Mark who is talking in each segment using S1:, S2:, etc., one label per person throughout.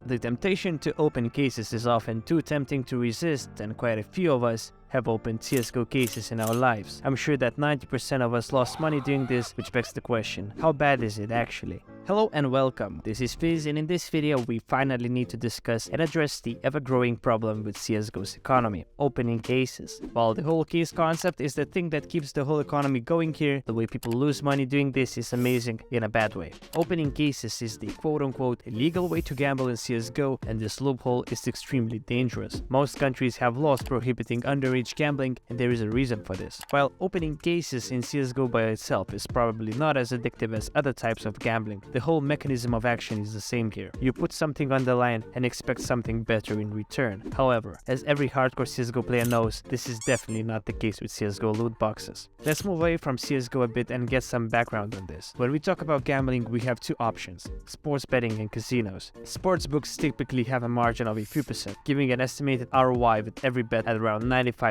S1: The temptation to open cases is often too tempting to resist, and quite a few of us have opened CSGO cases in our lives. I'm sure that 90% of us lost money doing this, which begs the question, how bad is it actually? Hello and welcome, this is Fizz, and in this video we finally need to discuss and address the ever-growing problem with CSGO's economy, opening cases. While the whole case concept is the thing that keeps the whole economy going here, the way people lose money doing this is amazing in a bad way. Opening cases is the quote-unquote illegal way to gamble in CSGO, and this loophole is extremely dangerous. Most countries have laws prohibiting underage gambling, and there is a reason for this. While opening cases in CSGO by itself is probably not as addictive as other types of gambling, the whole mechanism of action is the same here. You put something on the line and expect something better in return. However, as every hardcore CSGO player knows, this is definitely not the case with CSGO loot boxes. Let's move away from CSGO a bit and get some background on this. When we talk about gambling, we have two options: sports betting and casinos. Sportsbooks typically have a margin of a few percent, giving an estimated ROI with every bet at around 95%.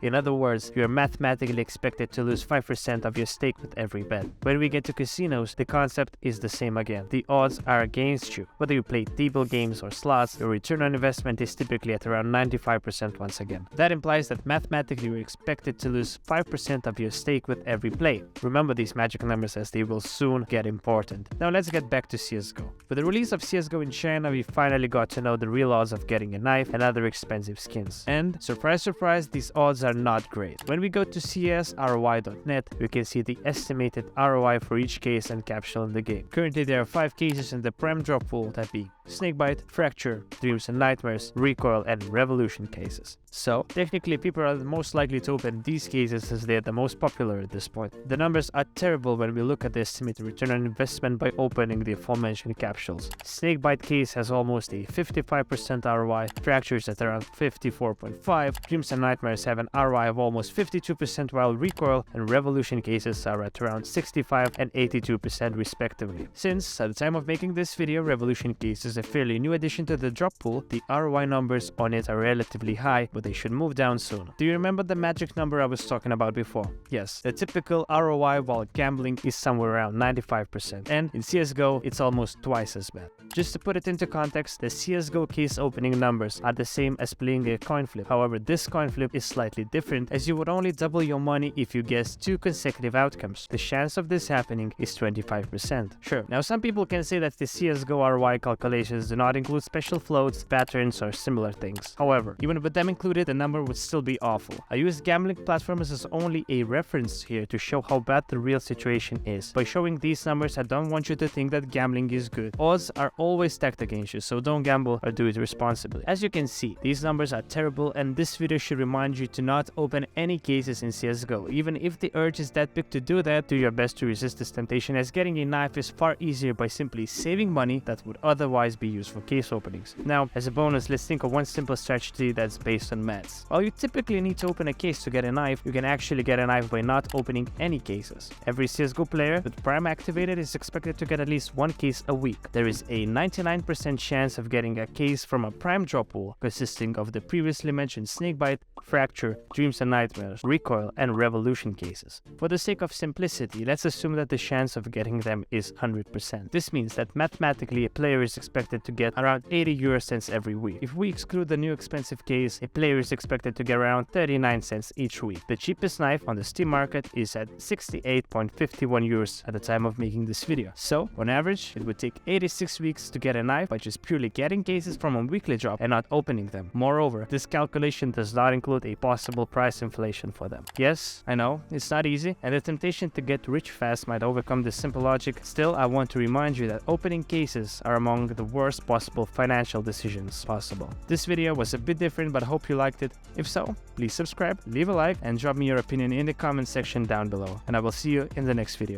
S1: In other words, you are mathematically expected to lose 5% of your stake with every bet. When we get to casinos, the concept is the same again. The odds are against you. Whether you play table games or slots, your return on investment is typically at around 95% once again. That implies that mathematically you're expected to lose 5% of your stake with every play. Remember these magic numbers as they will soon get important. Now let's get back to CSGO. With the release of CSGO in China, we finally got to know the real odds of getting a knife and other expensive skins. And surprise, surprise, these odds are not great. When we go to csroi.net, we can see the estimated ROI for each case and capsule in the game. Currently, there are 5 cases in the prime drop pool, that being Snakebite, Fracture, Dreams and Nightmares, Recoil, and Revolution cases. So, technically, people are the most likely to open these cases as they are the most popular at this point. The numbers are terrible when we look at the estimated return on investment by opening the aforementioned capsules. Snakebite case has almost a 55% ROI, Fractures at around 54.5%, Dreams and Nightmares have an ROI of almost 52%, while Recoil and Revolution cases are at around 65% and 82% respectively. Since, at the time of making this video, Revolution case is a fairly new addition to the drop pool, the ROI numbers on it are relatively high, but they should move down soon. Do you remember the magic number I was talking about before? Yes, the typical ROI while gambling is somewhere around 95%, and in CSGO it's almost twice as bad. Just to put it into context, the CSGO case opening numbers are the same as playing a coin flip. However, this coin flip is slightly different, as you would only double your money if you guess 2 consecutive outcomes. The chance of this happening is 25%. Sure, now some people can say that the CSGO ROI calculations do not include special floats, patterns, or similar things. However, even with them included, the number would still be awful. I use gambling platforms as only a reference here to show how bad the real situation is. By showing these numbers, I don't want you to think that gambling is good. Odds are always stacked against you, so don't gamble or do it responsibly. As you can see, these numbers are terrible, and this video should remind you to not open any cases in CSGO. Even if the urge is that big to do that, do your best to resist this temptation, as getting a knife is far easier by simply saving money that would otherwise be used for case openings. Now, as a bonus, let's think of one simple strategy that's based on maths. While you typically need to open a case to get a knife, you can actually get a knife by not opening any cases. Every CSGO player with Prime activated is expected to get at least 1 case a week. There is a 99% chance of getting a case from a Prime drop pool consisting of the previously mentioned Snakebite, Fracture, Dreams and Nightmares, Recoil, and Revolution cases. For the sake of simplicity, let's assume that the chance of getting them is 100%. This means that mathematically a player is expected to get around 80 euro cents every week. If we exclude the new expensive case, a player is expected to get around 39 cents each week. The cheapest knife on the Steam market is at 68.51 euros at the time of making this video. So, on average, it would take 86 weeks to get a knife by just purely getting cases from a weekly drop and not opening them. Moreover, this calculation does not include a possible price inflation for them. Yes, I know, it's not easy, and the temptation to get rich fast might overcome this simple logic. Still, I want to remind you that opening cases are among the worst possible financial decisions possible. This video was a bit different, but I hope you liked it. If so, please subscribe, leave a like, and drop me your opinion in the comment section down below. And I will see you in the next video.